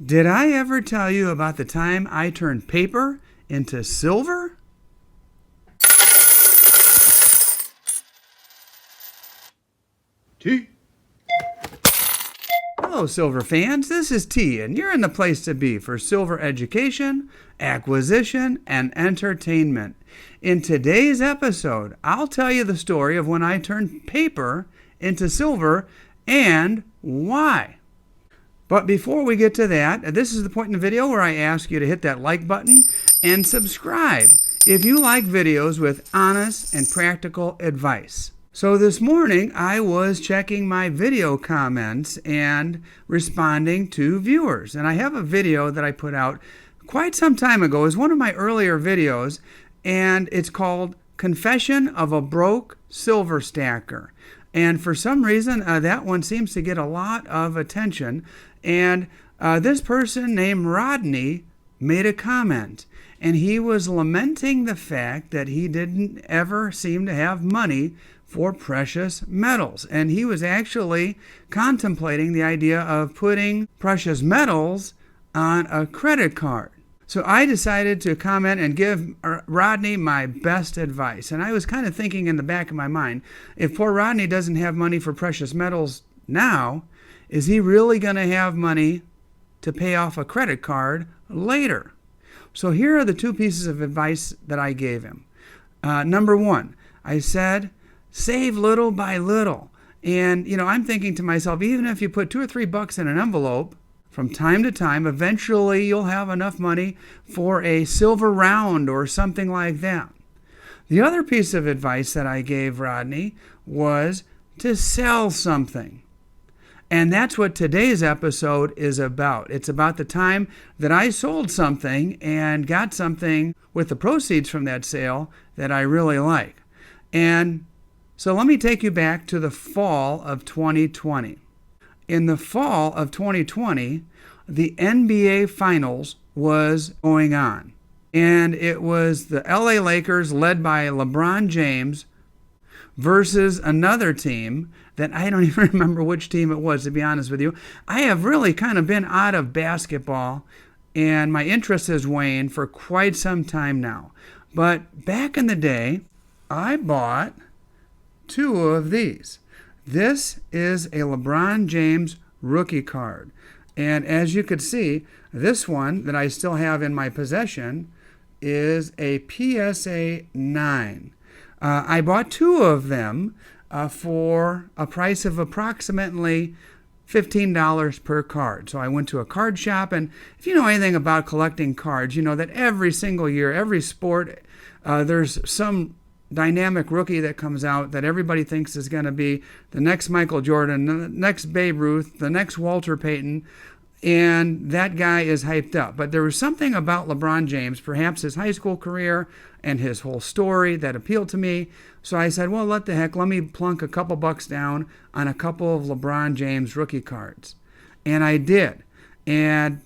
Did I ever tell you about the time I turned paper into silver? T. Hello, silver fans. This is T, and you're in the place to be for silver education, acquisition, and entertainment. In today's episode, I'll tell you the story of when I turned paper into silver and why. But before we get to that, this is the point in the video where I ask you to hit that like button and subscribe if you like videos with honest and practical advice. So this morning, I was checking my video comments and responding to viewers. And I have a video that I put out quite some time ago. It's one of my earlier videos, and it's called Confession of a Broke Silver Stacker. And for some reason, that one seems to get a lot of attention. And this person named Rodney made a comment. And he was lamenting the fact that he didn't ever seem to have money for precious metals. And he was actually contemplating the idea of putting precious metals on a credit card. So I decided to comment and give Rodney my best advice. And I was kind of thinking in the back of my mind, if poor Rodney doesn't have money for precious metals now, is he really going to have money to pay off a credit card later? So here are the two pieces of advice that I gave him. Number one, I said, save little by little. And, I'm thinking to myself, even if you put $2 or $3 in an envelope, from time to time, eventually you'll have enough money for a silver round or something like that. The other piece of advice that I gave Rodney was to sell something. And that's what today's episode is about. It's about the time that I sold something and got something with the proceeds from that sale that I really like. And so let me take you back to the fall of 2020. In the fall of 2020, the NBA Finals was going on. And it was the LA Lakers led by LeBron James versus another team that I don't even remember which team it was, to be honest with you. I have really kind of been out of basketball, and my interest has waned for quite some time now. But back in the day, I bought two of these. This is a LeBron James rookie card. And as you could see, this one that I still have in my possession is a PSA 9. I bought two of them for a price of approximately $15 per card. So I went to a card shop, and if you know anything about collecting cards, you know that every single year, every sport, there's some dynamic rookie that comes out that everybody thinks is going to be the next Michael Jordan, the next Babe Ruth, the next Walter Payton, and that guy is hyped up. But there was something about LeBron James, perhaps his high school career and his whole story, that appealed to me. So I said, well, what the heck, let me plunk a couple bucks down on a couple of LeBron James rookie cards. And I did. And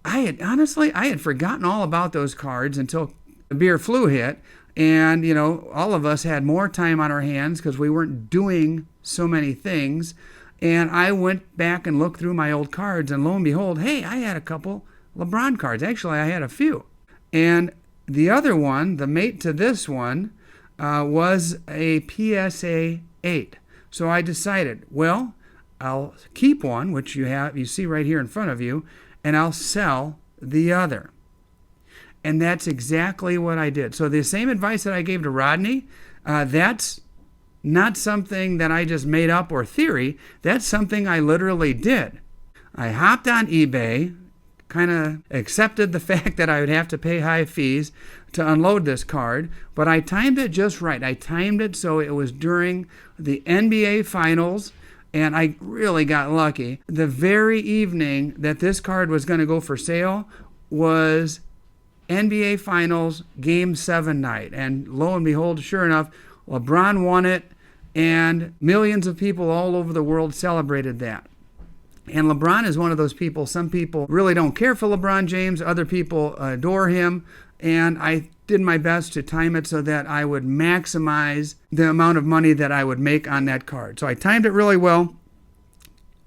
I had forgotten all about those cards until the beer flu hit. And, all of us had more time on our hands because we weren't doing so many things. And I went back and looked through my old cards, and lo and behold, hey, I had a couple LeBron cards. Actually, I had a few. And the other one, the mate to this one, was a PSA 8. So I decided, well, I'll keep one, which you see right here in front of you, and I'll sell the other. And that's exactly what I did. So the same advice that I gave to Rodney, that's not something that I just made up or theory. That's something I literally did. I hopped on eBay, kind of accepted the fact that I would have to pay high fees to unload this card, but I timed it just right. I timed it so it was during the NBA Finals, and I really got lucky. The very evening that this card was going to go for sale was NBA Finals Game 7 night. And lo and behold, sure enough, LeBron won it, and millions of people all over the world celebrated that. And LeBron is one of those people, some people really don't care for LeBron James, other people adore him, and I did my best to time it so that I would maximize the amount of money that I would make on that card. So I timed it really well,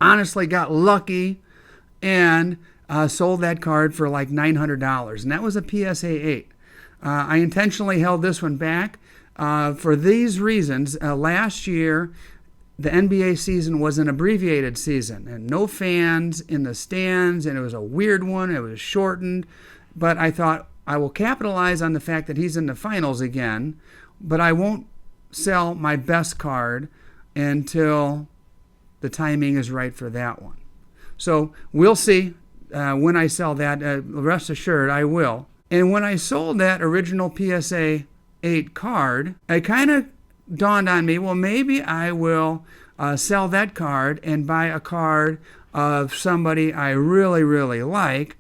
honestly got lucky, and sold that card for like $900, and that was a PSA 8. I intentionally held this one back for these reasons. Last year, the NBA season was an abbreviated season, and no fans in the stands, and it was a weird one. It was shortened, but I thought I will capitalize on the fact that he's in the finals again, but I won't sell my best card until the timing is right for that one. So we'll see when I sell that. Rest assured, I will. And when I sold that original PSA 8 card, it kind of dawned on me, well, maybe I will sell that card and buy a card of somebody I really, really like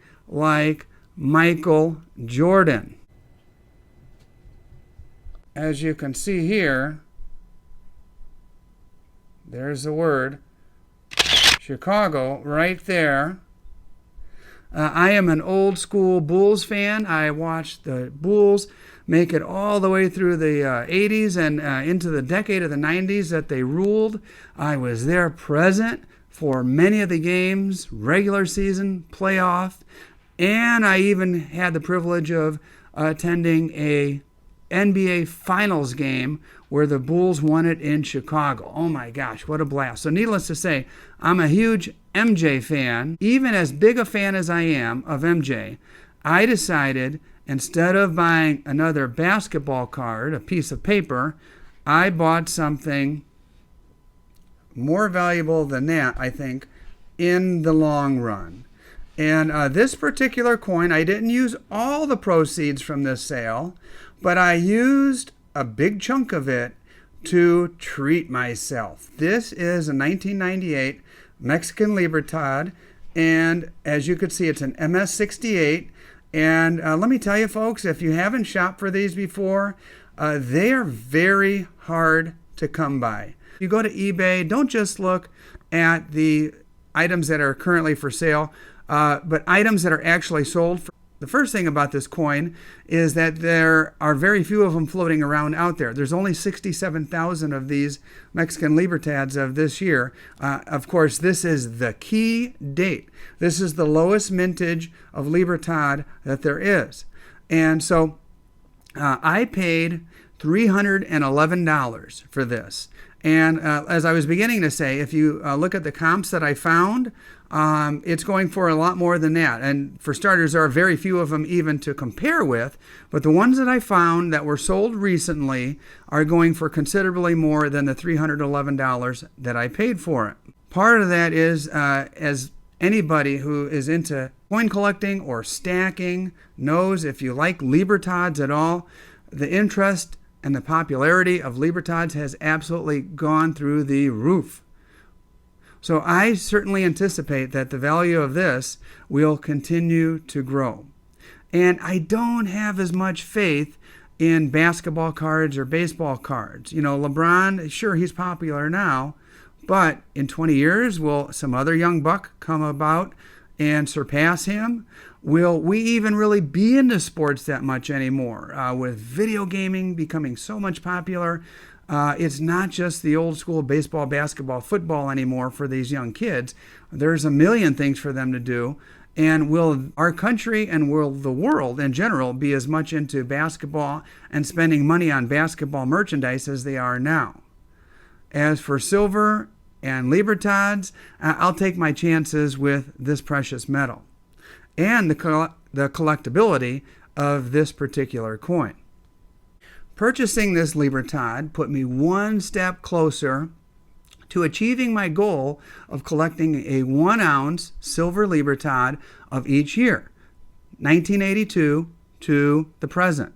Michael Jordan. As you can see here, there's the word Chicago right there. I am an old school Bulls fan. I watched the Bulls make it all the way through the 80s and into the decade of the 90s that they ruled. I was there present for many of the games, regular season, playoff, and I even had the privilege of attending a NBA Finals game where the Bulls won it in Chicago. Oh my gosh, what a blast. So needless to say, I'm a huge MJ fan. Even as big a fan as I am of MJ, I decided instead of buying another basketball card, a piece of paper, I bought something more valuable than that, I think, in the long run. And this particular coin, I didn't use all the proceeds from this sale, but I used a big chunk of it to treat myself. This is a 1998 Mexican Libertad, and as you could see, it's an MS68. And let me tell you, folks, if you haven't shopped for these before, they are very hard to come by. If you go to eBay, don't just look at the items that are currently for sale, but items that are actually sold. The first thing about this coin is that there are very few of them floating around out there. There's only 67,000 of these Mexican Libertads of this year. Of course, this is the key date. This is the lowest mintage of Libertad that there is. And so I paid $311 for this. And as I was beginning to say, if you look at the comps that I found, it's going for a lot more than that. And for starters, there are very few of them even to compare with. But the ones that I found that were sold recently are going for considerably more than the $311 that I paid for it. Part of that is, as anybody who is into coin collecting or stacking knows, if you like Libertads at all, the interest and the popularity of Libertads has absolutely gone through the roof. So I certainly anticipate that the value of this will continue to grow. And I don't have as much faith in basketball cards or baseball cards. You know, LeBron, sure, he's popular now, but in 20 years, will some other young buck come about and surpass him? Will we even really be into sports that much anymore? With video gaming becoming so much popular, it's not just the old school baseball, basketball, football anymore for these young kids. There's a million things for them to do. And will our country and will the world in general be as much into basketball and spending money on basketball merchandise as they are now? As for silver and Libertads, I'll take my chances with this precious metal and the collectability of this particular coin. Purchasing this Libertad put me one step closer to achieving my goal of collecting a 1-ounce silver Libertad of each year, 1982 to the present.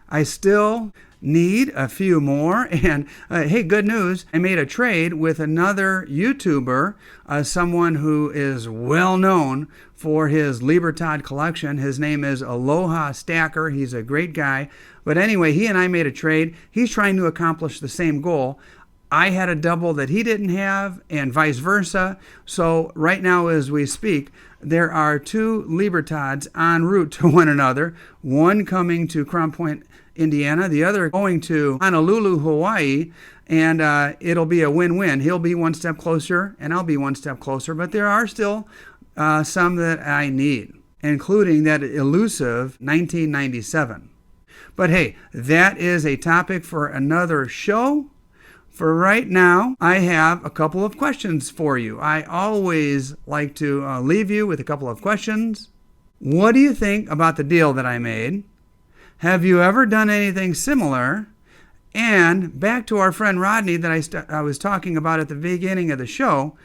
I still need a few more, and hey, good news, I made a trade with another YouTuber, someone who is well known for his Libertad collection. His name is Aloha Stacker. He's a great guy. But anyway, he and I made a trade. He's trying to accomplish the same goal. I had a double that he didn't have, and vice versa. So right now as we speak, there are two Libertads en route to one another, one coming to Crown Point, Indiana, the other going to Honolulu, Hawaii, and it'll be a win-win. He'll be one step closer, and I'll be one step closer, but there are still some that I need, including that elusive 1997. But hey, that is a topic for another show. For right now, I have a couple of questions for you. I always like to leave you with a couple of questions. What do you think about the deal that I made? Have you ever done anything similar? And back to our friend Rodney that I was talking about at the beginning of the show,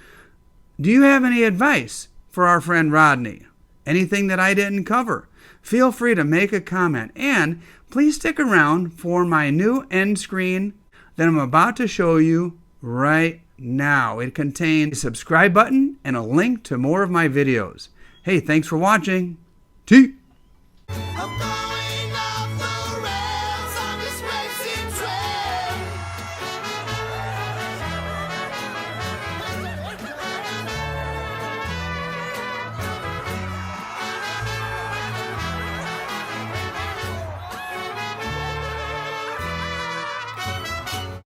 do you have any advice for our friend Rodney? Anything that I didn't cover? Feel free to make a comment, and please stick around for my new end screen that I'm about to show you right now. It contains a subscribe button and a link to more of my videos. Hey, thanks for watching. T.